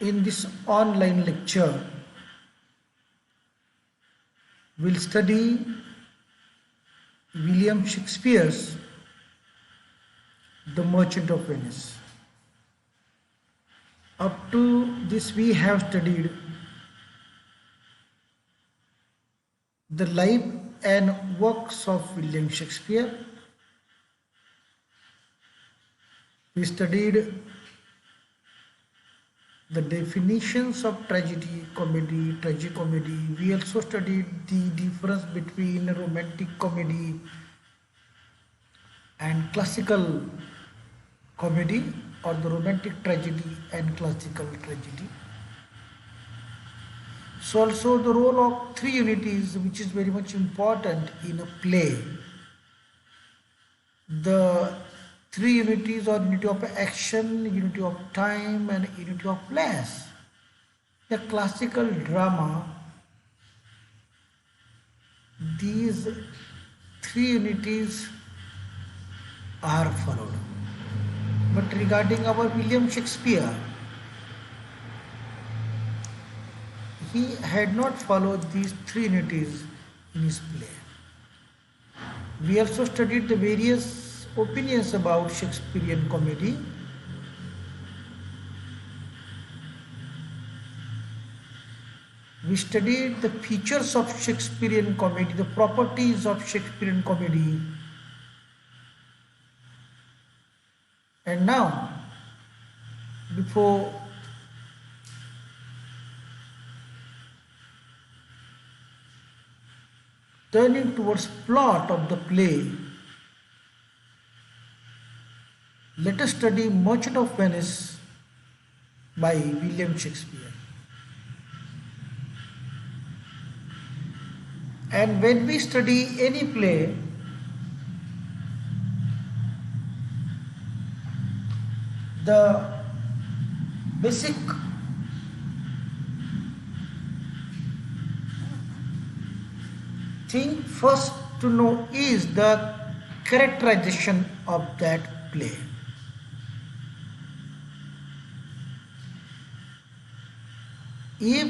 In this online lecture, we'll study William Shakespeare's The Merchant of Venice. Up to this we have studied the life and works of William Shakespeare. We studied the definitions of tragedy, comedy, tragicomedy. We also studied the difference between romantic comedy and classical comedy, or the romantic tragedy and classical tragedy. So also the role of three unities, which is very much important in a play. The three unities are unity of action, unity of time, and unity of place. The classical drama, these three unities are followed. But regarding our William Shakespeare, he had not followed these three unities in his play. We also studied the various opinions about Shakespearean comedy. We studied the features of Shakespearean comedy, the properties of Shakespearean comedy. And now, before turning towards plot of the play, let us study Merchant of Venice by William Shakespeare. And when we study any play, the basic thing first to know is the characterization of that play. If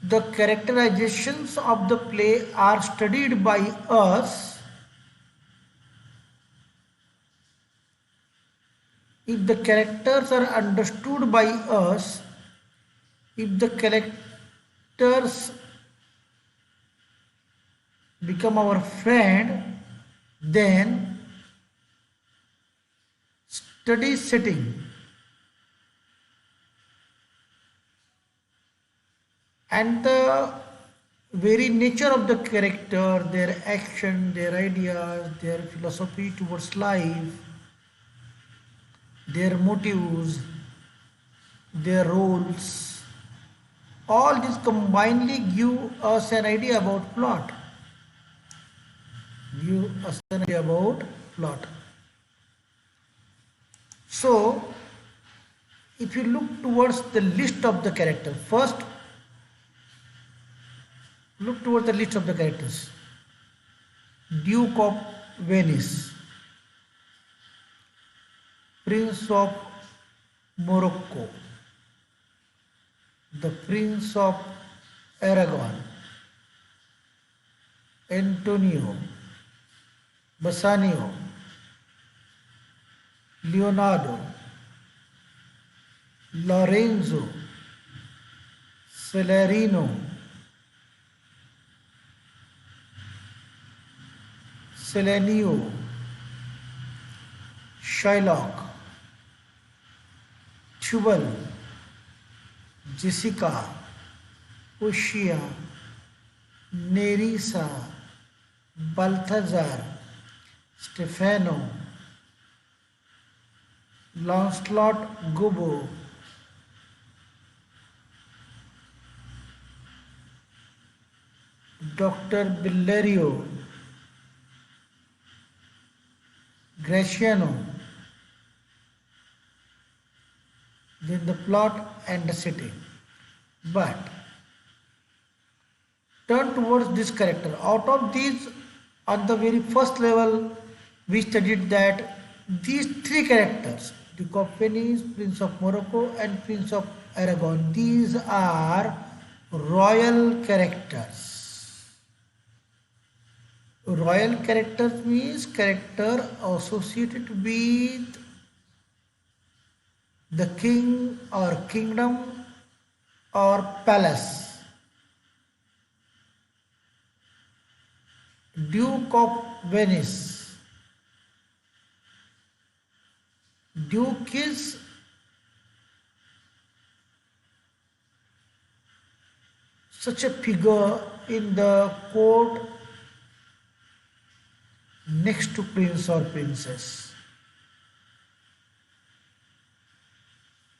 the characterizations of the play are studied by us, if the characters are understood by us, if the characters become our friend, then study setting and the very nature of the character, their action, their ideas, their philosophy towards life, their motives, their roles, all this combinedly give us an idea about plot. Give us an idea about plot. So, if you look towards the list of the characters, first look towards the list of the characters. Duke of Venice, Prince of Morocco, the Prince of Aragon, Antonio, Bassanio, Leonardo, Lorenzo, Salarino, Selenio, Shylock, Tubal, Jessica, Ushia, Nerissa, Balthazar, Stefano, Lancelot Gobbo, Dr. Bellerio, Graciano, then the plot and the setting. But turn towards this character. Out of these, on the very first level, we studied that these three characters, Duke of Venice, Prince of Morocco, and Prince of Aragon. These are royal characters. Royal characters means character associated with the king or kingdom or palace. Duke of Venice. Duke is such a figure in the court next to prince or princess.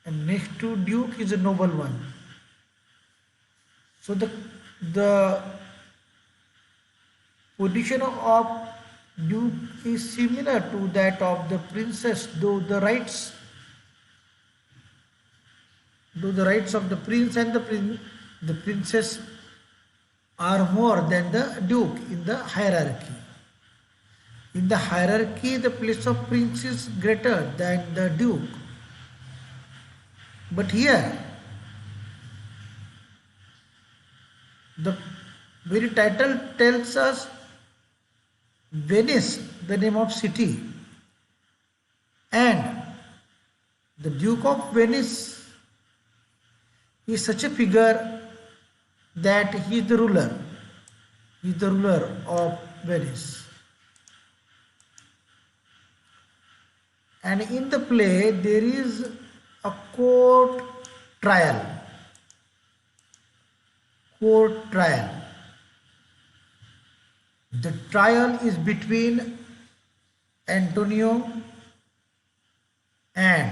And next to duke is a noble one. So the position of duke is similar to that of the princess, though the rights of the prince and the princess are more than the duke in the hierarchy. In the hierarchy, the place of prince is greater than the duke. But here, the very title tells us Venice, the name of city, and the Duke of Venice is such a figure that he is the ruler. He is the ruler of Venice. And in the play there is a court trial. Court trial. The trial is between Antonio and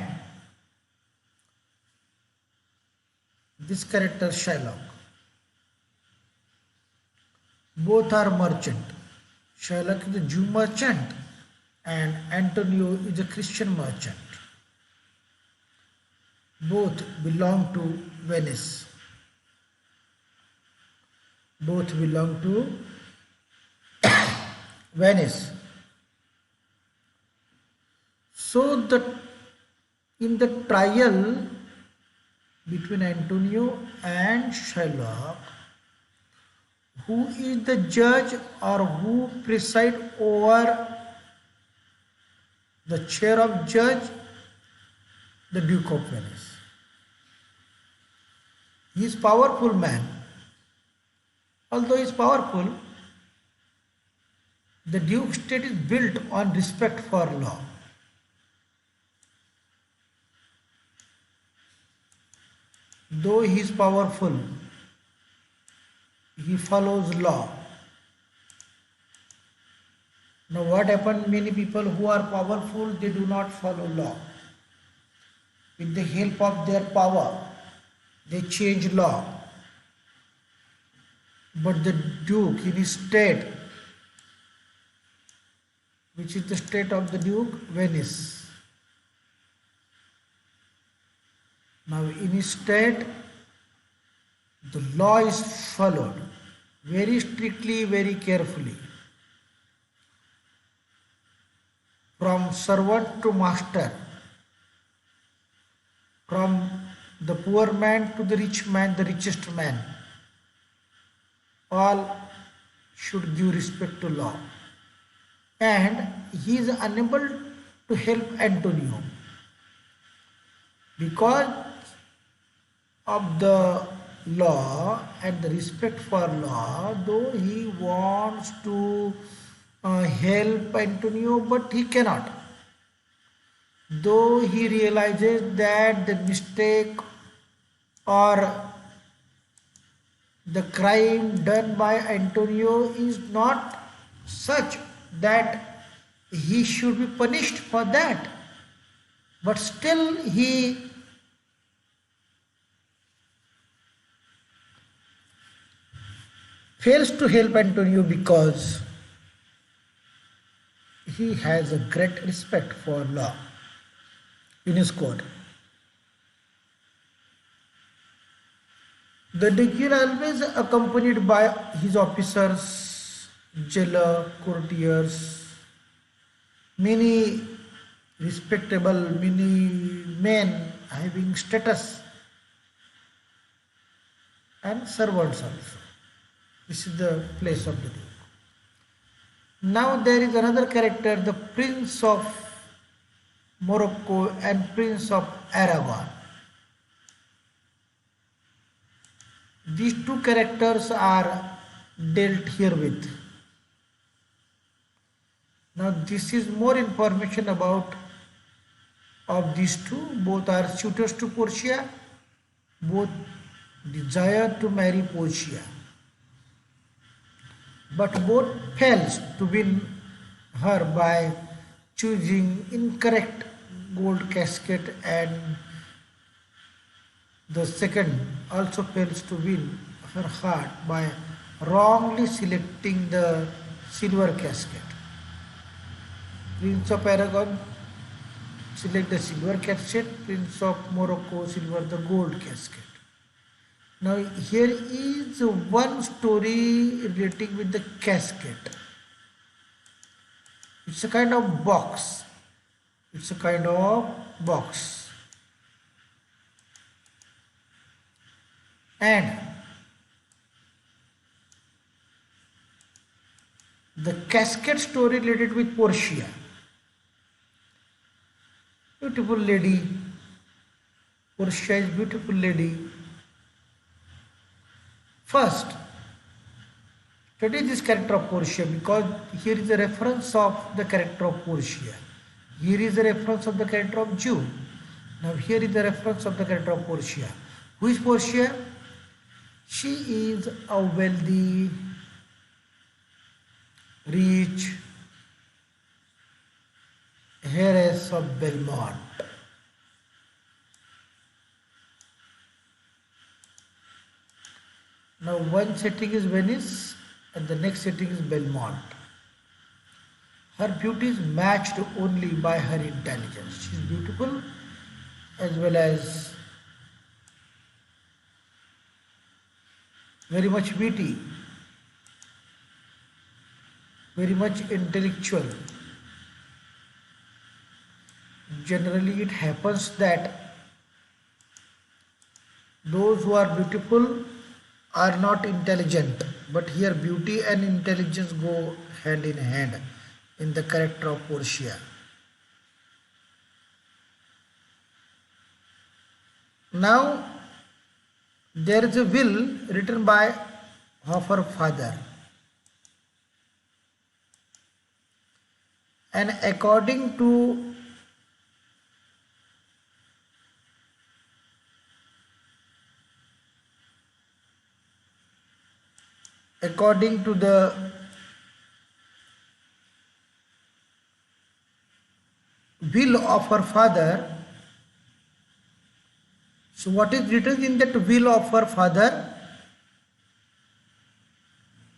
this character Shylock. Both are merchant. Shylock is a Jew merchant and Antonio is a Christian merchant. Both belong to Venice. Both belong to Venice. So in the trial between Antonio and Shylock, who is the judge or who preside over the chair of judge? The Duke of Venice. He is powerful man. Although he is powerful, the Duke state is built on respect for law. Though he is powerful, he follows law. Now what happened? Many people who are powerful, they do not follow law. With the help of their power, they change law. But the Duke in his state, which is the state of the Duke, Venice. Now in his state, the law is followed very strictly, very carefully. From servant to master, from the poor man to the rich man, the richest man, all should give respect to law. And he is unable to help Antonio because of the law and the respect for law, though he wants to help Antonio, but he cannot. Though he realizes that the mistake or the crime done by Antonio is not such that he should be punished for that, but still he fails to help Antonio because he has a great respect for law in his court. The Duke is always accompanied by his officers, jailer, courtiers, many respectable many men having status and servants also. This is the place of the Duke. Now there is another character, the Prince of Morocco and Prince of Aragon. These two characters are dealt here with. Now this is more information about of these two. Both are suitors to Portia. Both desire to marry Portia. But both fails to win her by choosing incorrect gold casket, and the second also fails to win her heart by wrongly selecting the silver casket. Prince of Aragon select the silver casket, Prince of Morocco silver the gold casket. Now here is one story relating with the casket. It's a kind of box. It's a kind of box. And the casket story related with Portia. Beautiful lady. Portia is beautiful lady. First, study this character of Portia, because here is a reference of the character of Portia. Here is a reference of the character of Jew. Now here is the reference of the character of Portia. Who is Portia? She is a wealthy, rich heiress of Belmont. Now one setting is Venice and the next setting is Belmont. Her beauty is matched only by her intelligence. She is beautiful as well as very much witty, very much intellectual. Generally it happens that those who are beautiful are not intelligent, but here beauty and intelligence go hand in hand in the character of Portia. Now there is a will written by of her father, and according to the will of her father, so what is written in that will of her father?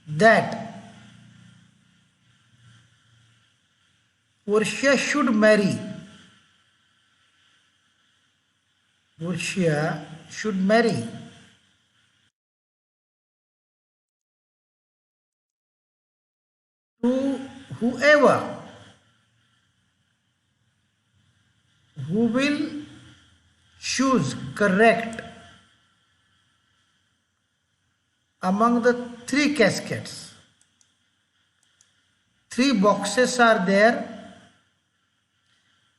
That Portia should marry. Portia should marry to whoever who will choose correct among the three caskets. Three boxes are there,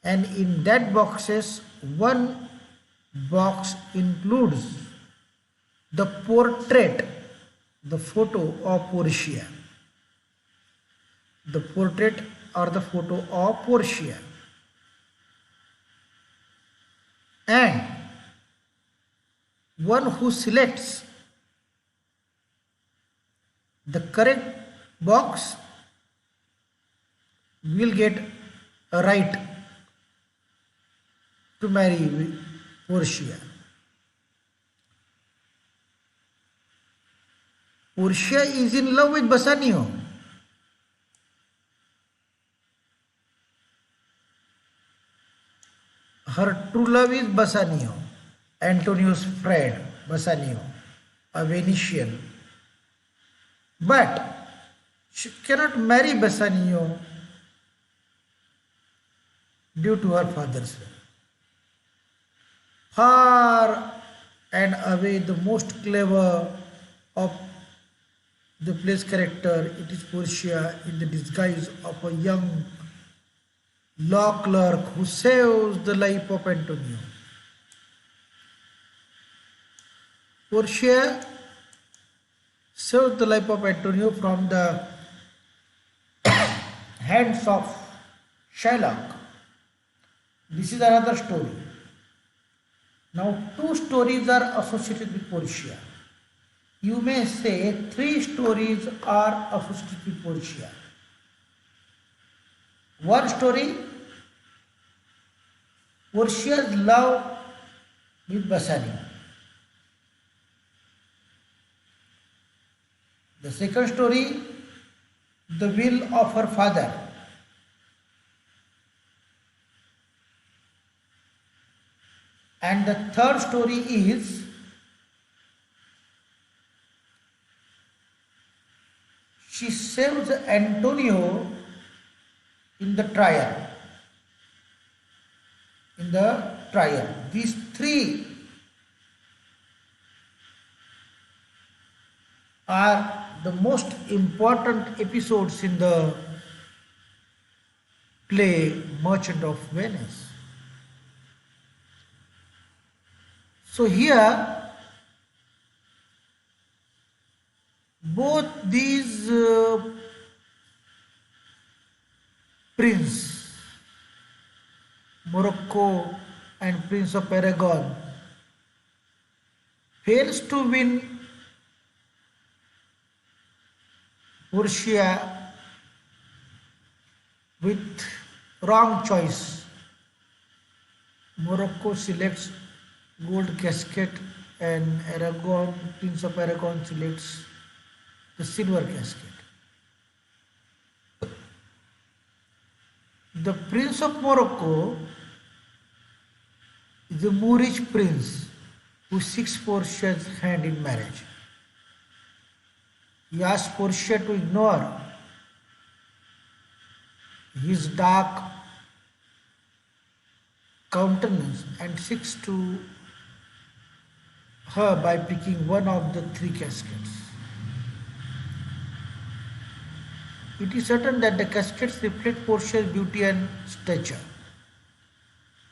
and in that boxes one box includes the portrait, the photo of Portia. The portrait or the photo of Portia. And one who selects the correct box will get a right to marry Portia. Portia is in love with Bassanio. Her true love is Bassanio, Antonio's friend, Bassanio, a Venetian. But she cannot marry Bassanio due to her father's death. Far and away the most clever of the play's character, it is Portia in the disguise of a young law clerk who saves the life of Antonio. Portia saves the life of Antonio from the hands of Shylock. This is another story. Now, two stories are associated with Portia. You may say three stories are associated with Portia. One story, Portia's love with Bassanio. The second story, the will of her father. And the third story is she saves Antonio in the trial. These three are the most important episodes in the play Merchant of Venice. So here both these Prince Morocco and Prince of Aragon fails to win Portia with wrong choice. Morocco selects gold casket and Aragon, Prince of Aragon selects the silver casket. The Prince of Morocco is a Moorish prince who seeks Portia's hand in marriage. He asks Portia to ignore his dark countenance and seeks to her by picking one of the three caskets. It is certain that the caskets reflect Portia's beauty and stature,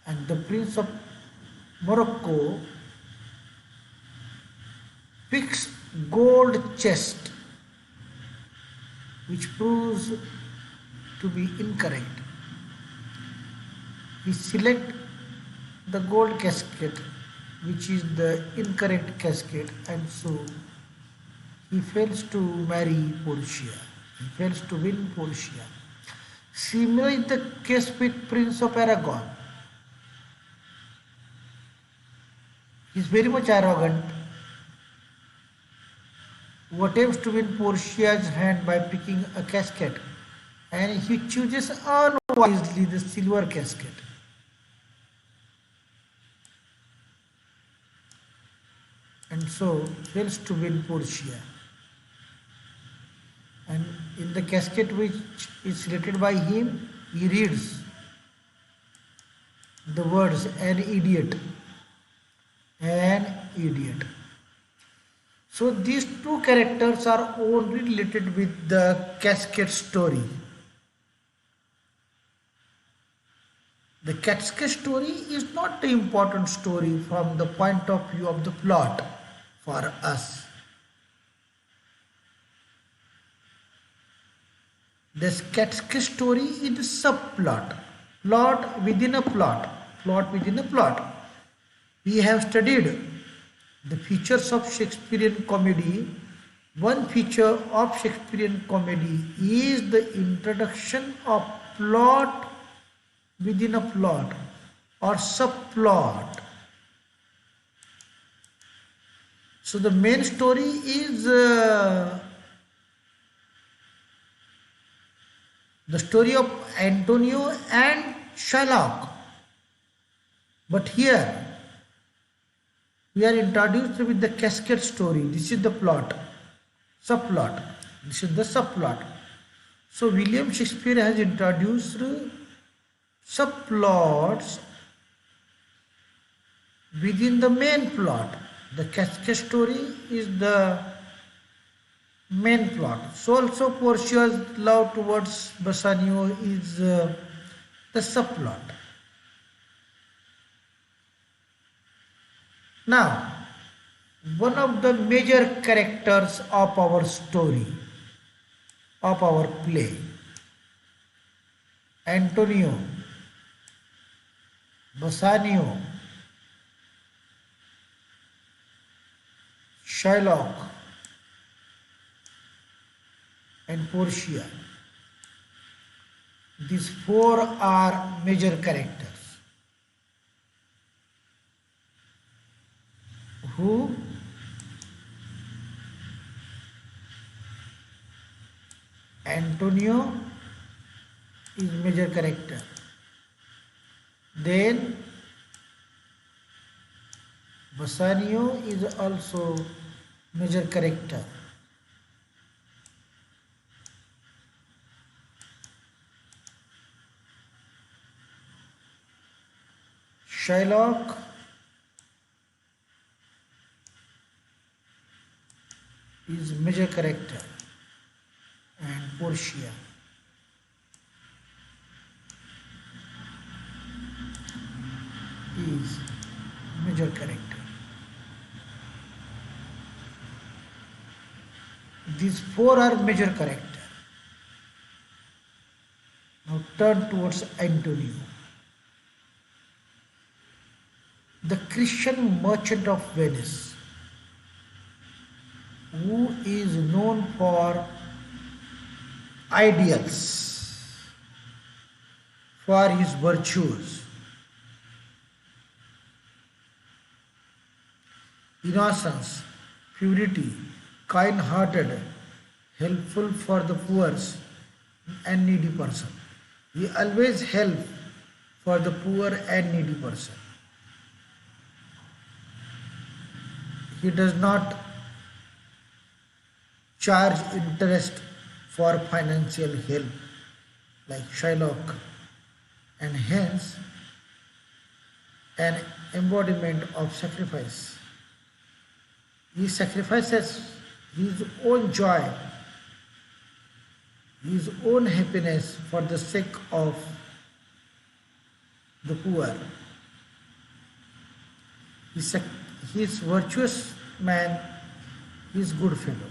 and the Prince of Morocco picks gold chest, which proves to be incorrect. He selects the gold casket, which is the incorrect casket, and so he fails to marry Portia. He fails to win Portia. Similar is the case with Prince of Aragon. He is very much arrogant, who attempts to win Portia's hand by picking a casket, and he chooses unwisely the silver casket. And so fails to win Portia. And in the casket which is selected by him, he reads the words, an idiot. An idiot. So these two characters are only related with the casket story. The casket story is not the important story from the point of view of the plot for us. This casket story is a subplot, plot within a plot, plot within a plot. We have studied the features of Shakespearean comedy. One feature of Shakespearean comedy is the introduction of plot within a plot or subplot. So the main story is the story of Antonio and Shylock. But here we are introduced with the casket story. This is the plot, subplot. This is the subplot. So William Shakespeare has introduced subplots within the main plot. The cascade story is the main plot. So also Portia's love towards Bassanio is the subplot. Now, one of the major characters of our story, of our play, Antonio, Bassanio, Shylock, and Portia. These four are major characters who Antonio is major character. Then Bassanio is also major character. Shylock is major character, and Portia is major character. These four are major character. Now turn towards Antonio. The Christian merchant of Venice, who is known for ideals, for his virtues, innocence, purity, kind-hearted, helpful for the poor and needy person. He always help for the poor and needy person. He does not charge interest for financial help like Shylock, and hence an embodiment of sacrifice. He sacrifices his own joy, his own happiness for the sake of the poor. He is virtuous man, he is good fellow,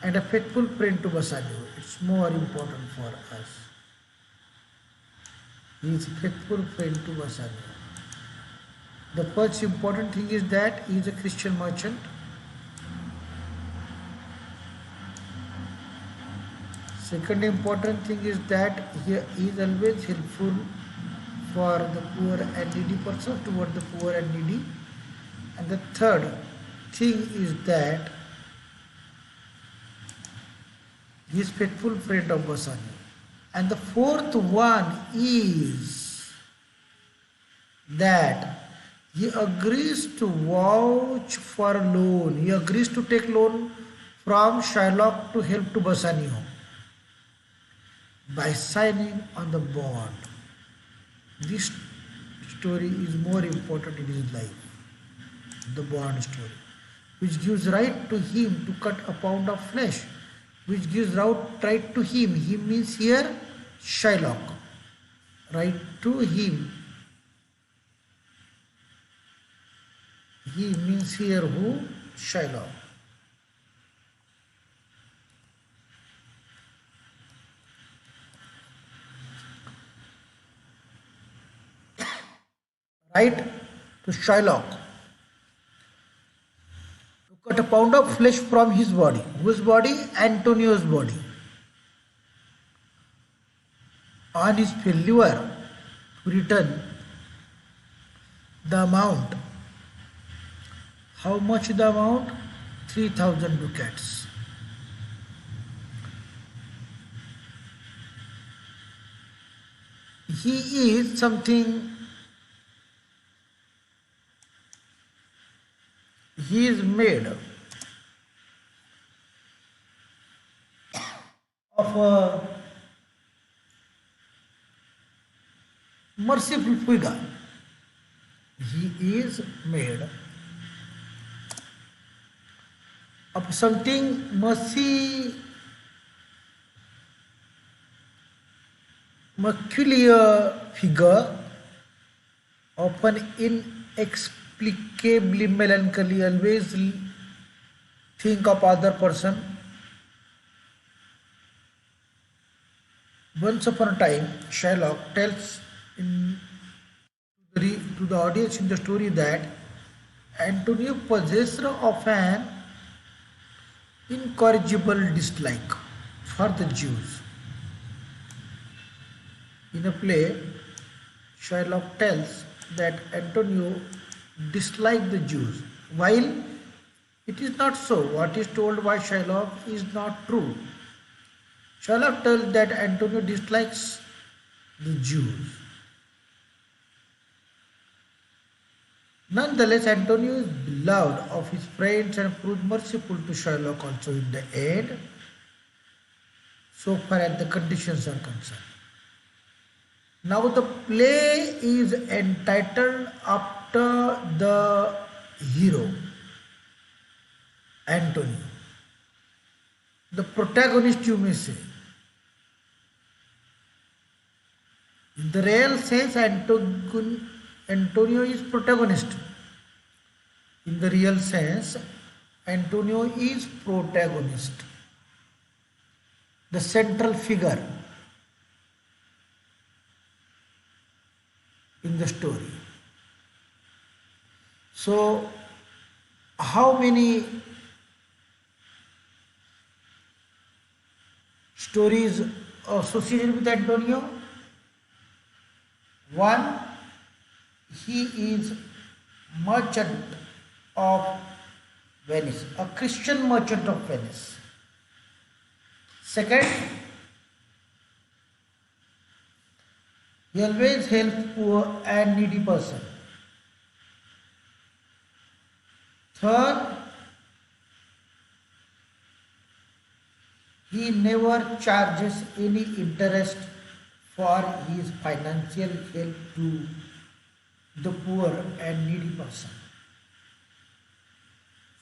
and a faithful friend to Bassanio. It's more important for us. He is a faithful friend to Bassanio. The first important thing is that he is a Christian merchant. Second important thing is that he is always helpful for the poor and needy person, toward the poor and needy. And the third thing is that he is faithful friend of Bassanio. And the fourth one is that he agrees to vouch for a loan. He agrees to take loan from Shylock to help to Bassanio by signing on the bond. This story is more important in his life, the bond story, which gives right to him to cut a pound of flesh, which gives right to him. He means here Shylock. Right to him. He means here who? Shylock. Right to Shylock to cut a pound of flesh from his body. Whose body? Antonio's body. On his failure to return the amount. How much the amount? 3,000 ducats. He is something, he is made of a merciful figure. He is made of something peculiar figure, often inexplicably melancholy, always think of other person. Once upon a time, Shylock tells to the audience in the story that Antonio possessed of an incorrigible dislike for the Jews. In a play, Shylock tells that Antonio disliked the Jews. While it is not so, what is told by Shylock is not true. Shylock tells that Antonio dislikes the Jews. Nonetheless, Antonio is beloved of his friends and proves merciful to Shylock also in the end, so far as the conditions are concerned. Now the play is entitled after the hero, Antonio, the protagonist you may say. In the real sense, Antonio is protagonist. In the real sense, Antonio is protagonist, the central figure in the story. So, how many stories associated with Antonio? One, he is merchant of Venice, a Christian merchant of Venice. Second, he always helps poor and needy person. Third, he never charges any interest for his financial help to the poor and needy person.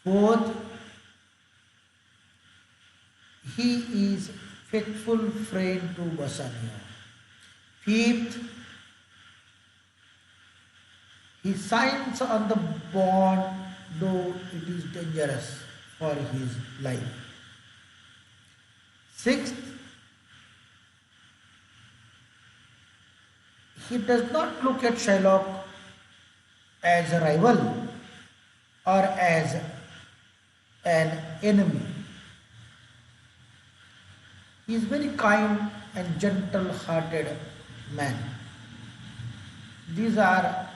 Fourth, he is faithful friend to Bassanio. Fifth, he signs on the bond though it is dangerous for his life. Sixth, he does not look at Shylock as a rival or as an enemy. He is very kind and gentle-hearted man. These are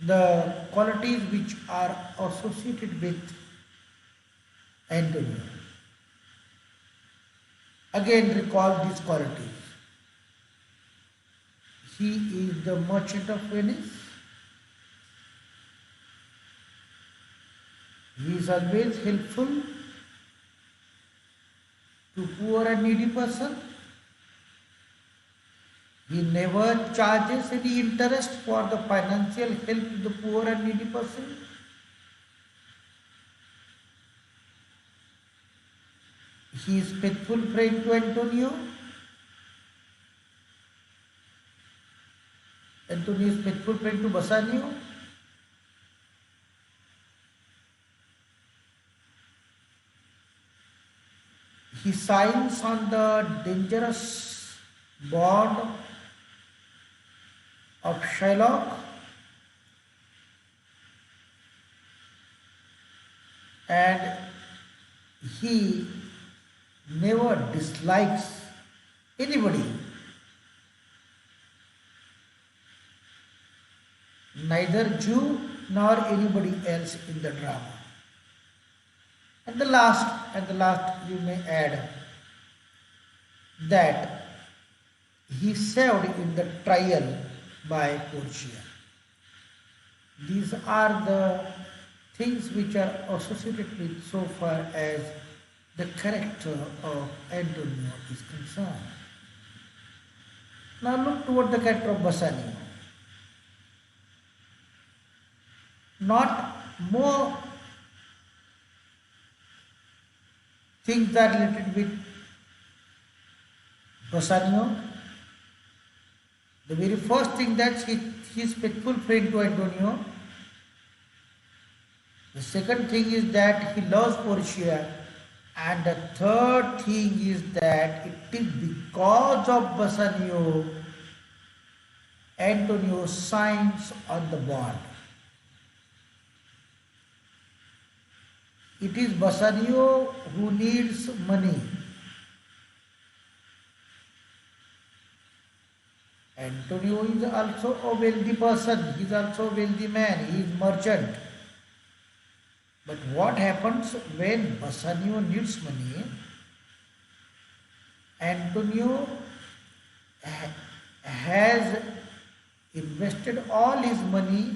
the qualities which are associated with Antonio. Again, recall these qualities. He is the merchant of Venice. He is always helpful to poor and needy person. He never charges any interest for the financial help to the poor and needy person. He is faithful friend to Antonio. Antonio is faithful friend to Bassanio. He signs on the dangerous bond of Shylock, and he never dislikes anybody, neither Jew nor anybody else in the drama. And the last, you may add that he served in the trial by Portia. These are the things which are associated with so far as the character of Antonio is concerned. Now look toward the character of Bassanio. not more things that are related with Bassanio. The very first thing that he is faithful friend to Antonio. The second thing is that he loves Portia. And the third thing is that it is because of Bassanio, Antonio signs on the bond. It is Bassanio who needs money. Antonio is also a wealthy person. He is also a wealthy man. He is merchant. But what happens when Bassanio needs money? Antonio has invested all his money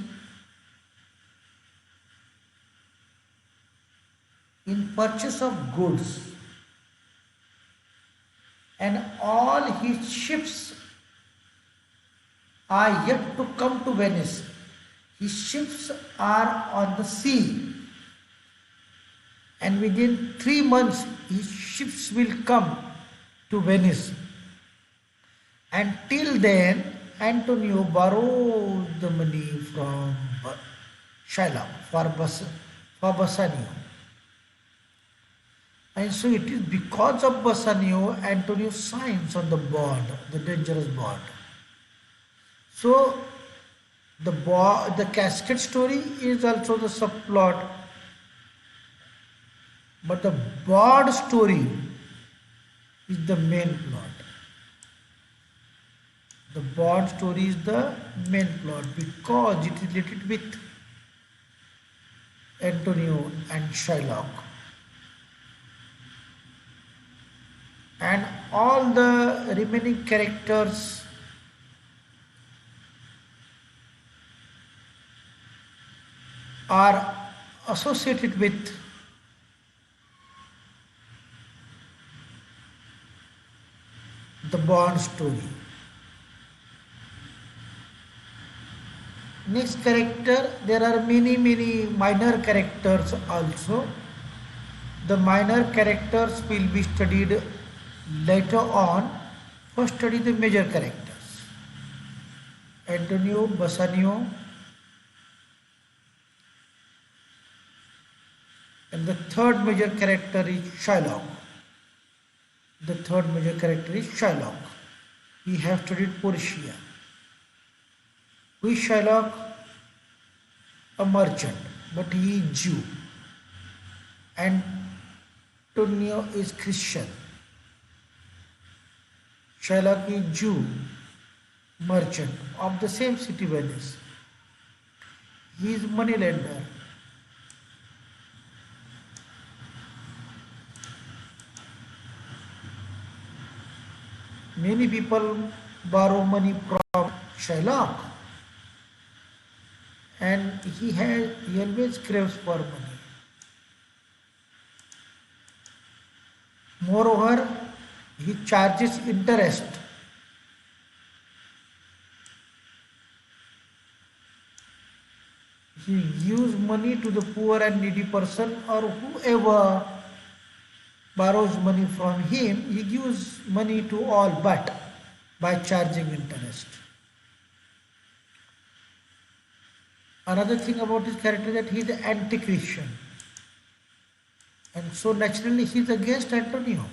in purchase of goods, and all his ships are yet to come to Venice. His ships are on the sea, and within 3 months his ships will come to Venice. And till then, Antonio borrows the money from Shylock for Bassanio. And so it is because of Bassanio, Antonio signs on the bond, the dangerous bond. So the casket story is also the subplot, but the bond story is the main plot. The bond story is the main plot because it is related with Antonio and Shylock. And all the remaining characters are associated with the bond story. Next character, there are many minor characters also. The minor characters will be studied later on. First study the major characters. Antonio, Bassanio, and the third major character is Shylock. The third major character is Shylock. We have studied Portia. Who is Shylock? A merchant, but he is Jew. Antonio is Christian. Shylock is Jew, merchant of the same city, Venice. He is money lender. Many people borrow money from Shylock, and he always craves for money. Moreover, he charges interest. He gives money to the poor and needy person, or whoever borrows money from him, he gives money to all, but by charging interest. Another thing about his character is that he is an anti-Christian, and so naturally he is against Antonio,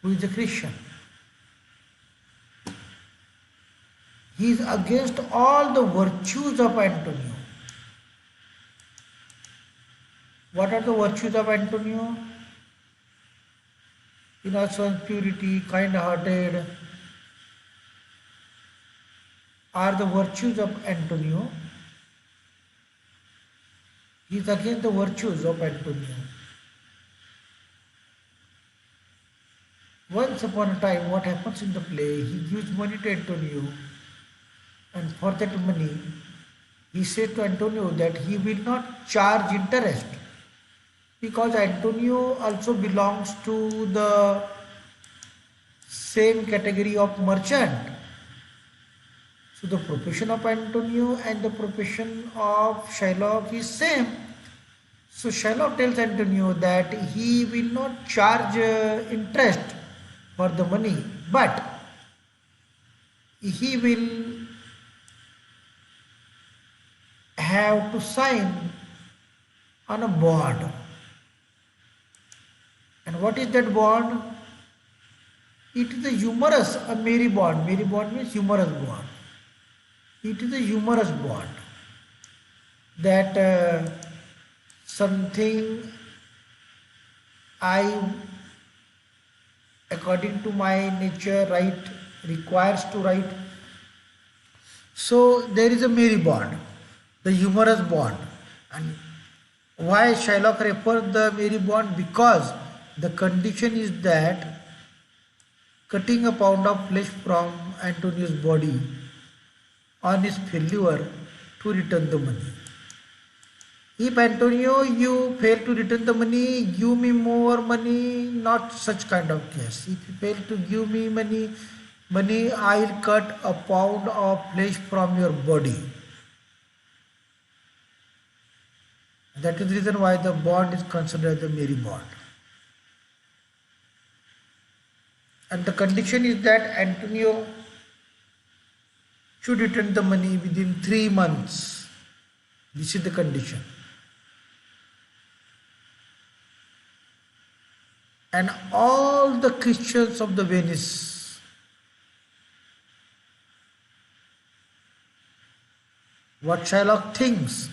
who is a Christian. He is against all the virtues of Antonio. What are the virtues of Antonio? Innocence, purity, kind-hearted are the virtues of Antonio. He is against the virtues of Antonio. Once upon a time, what happens in the play, he gives money to Antonio, and for that money, he said to Antonio that he will not charge interest, because Antonio also belongs to the same category of merchant. So the profession of Antonio and the profession of Shylock is same. So Shylock tells Antonio that he will not charge interest for the money, but he will have to sign on a bond. And what is that bond? It is a humorous, a merry bond. Merry bond means humorous bond. It is a humorous bond that something I, according to my nature, write, requires to write. So there is a merry bond, the humorous bond. And why Shylock refers the merry bond? Because the condition is that cutting a pound of flesh from Antonio's body on his failure to return the money. If Antonio, you fail to return the money, give me more money, not such kind of case. If you fail to give me money, I'll cut a pound of flesh from your body. That is the reason why the bond is considered the merry bond. And the condition is that Antonio should return the money within 3 months. This is the condition. And all the Christians of the Venice, what Shylock thinks,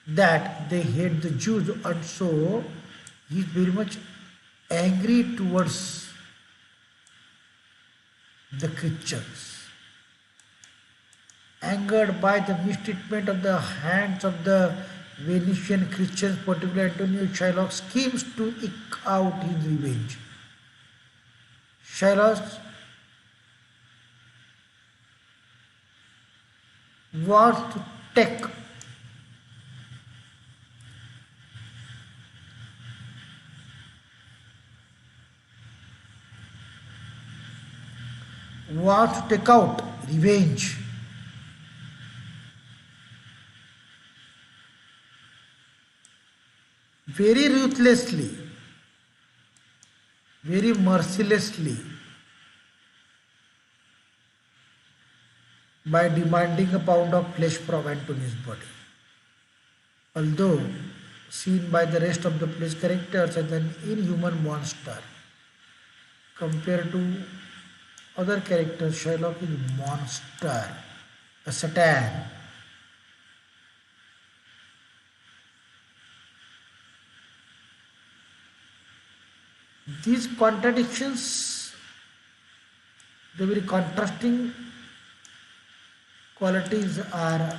that they hate the Jews, and so he is very much angry towards the Christians. Angered by the mistreatment of the hands of the Venetian Christians, particularly Antonio, Shylock schemes to eke out his revenge. Shylock wants to take out revenge. Very ruthlessly, very mercilessly, by demanding a pound of flesh from Antonio's body. Although seen by the rest of the play's characters as an inhuman monster, compared to other characters, Shylock is a monster, a Satan. These contradictions, the very contrasting qualities are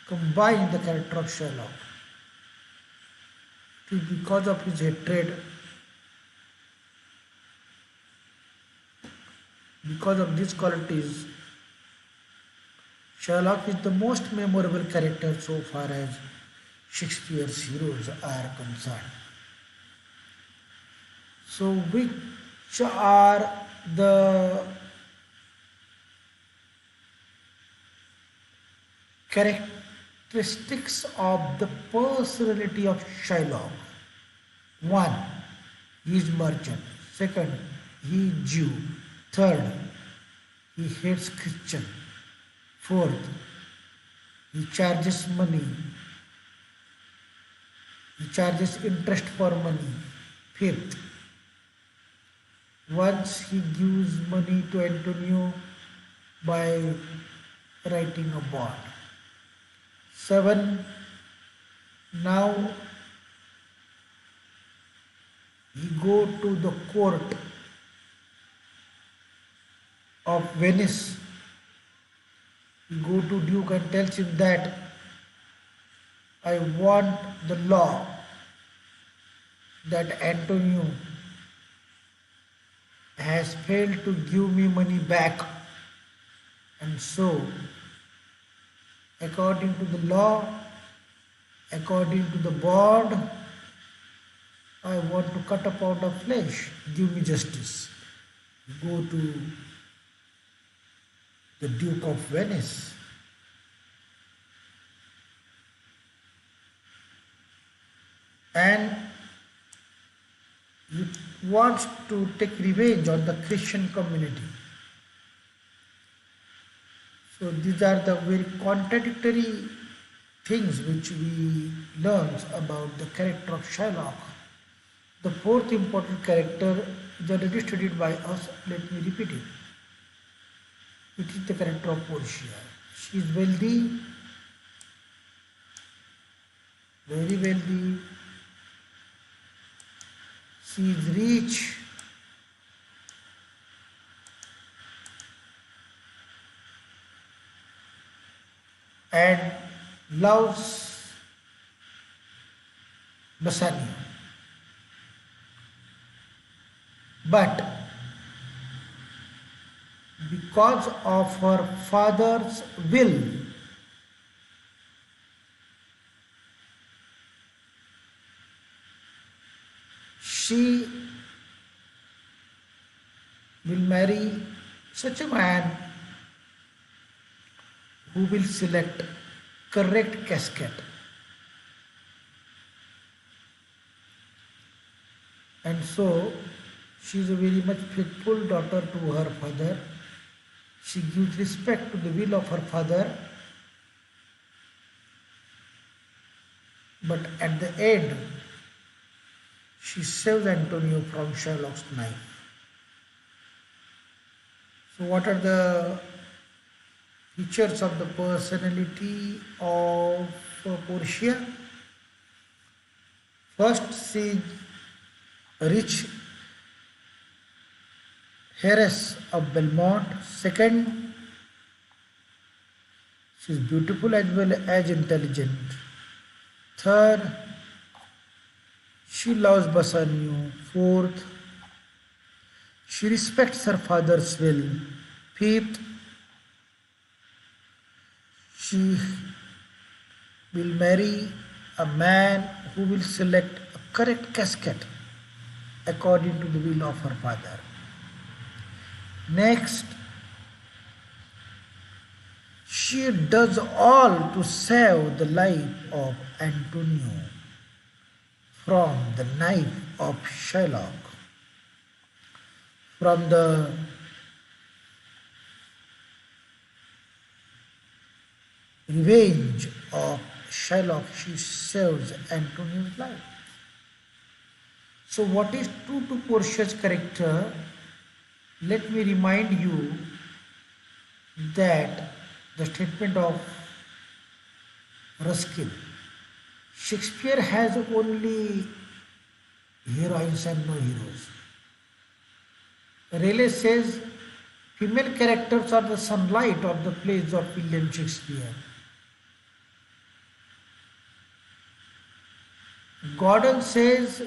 combined in the character of Shylock. It is because of his hatred, because of these qualities, Shylock is the most memorable character so far as Shakespeare's heroes are concerned. So, which are the characteristics of the personality of Shylock? 1. He is merchant. 2nd, he is Jew. 3rd, he hates Christian. 4th, he charges money. He charges interest for money. 5th, once he gives money to Antonio by writing a bond. 7, now he go to the court of Venice. He go to Duke and tells him that I want the law that Antonio has failed to give me money back, and so according to the law, according to the bond, I want to cut a pound of flesh. Give me justice. Go to the Duke of Venice and he wants to take revenge on the Christian community. So these are the very contradictory things which we learn about the character of Shylock. The fourth important character is already studied by us. Let me repeat it. It is the character of Portia. She is wealthy, very wealthy. She is rich. And loves Bassanio. But because of her father's will, she will marry such a man who will select correct casket. And so she is a very much faithful daughter to her father. She gives respect to the will of her father. But at the end, she saves Antonio from Shylock's knife. So what are the features of the personality of Portia? First, she is a rich heiress of Belmont. Second, she is beautiful as well as intelligent. Third, she loves Bassanio. Fourth, she respects her father's will. Fifth, she will marry a man who will select a correct casket according to the will of her father. Next, she does all to save the life of Antonio from the knife of Shylock, from the revenge of Shylock. She saves Antonio's life. So what is true to Portia's character? Let me remind you that the statement of Ruskin, Shakespeare has only heroines and no heroes. Raleigh says female characters are the sunlight of the plays of William Shakespeare. Gordon says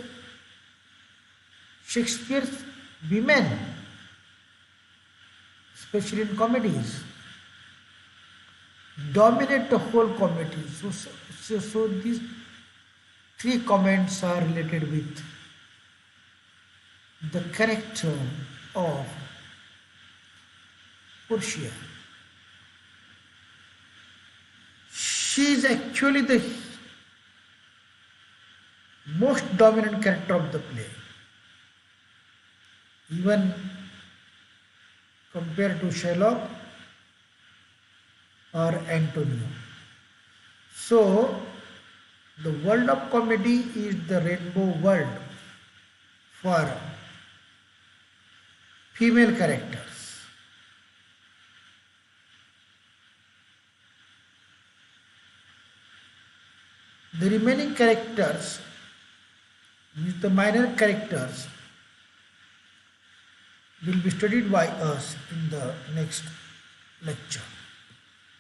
Shakespeare's women, especially in comedies, dominate the whole comedy. So these three comments are related with the character of Portia. She is actually the most dominant character of the play, even compared to Shylock or Antonio. So, the world of comedy is the rainbow world for female characters. The remaining characters, the minor characters, will be studied by us in the next lecture.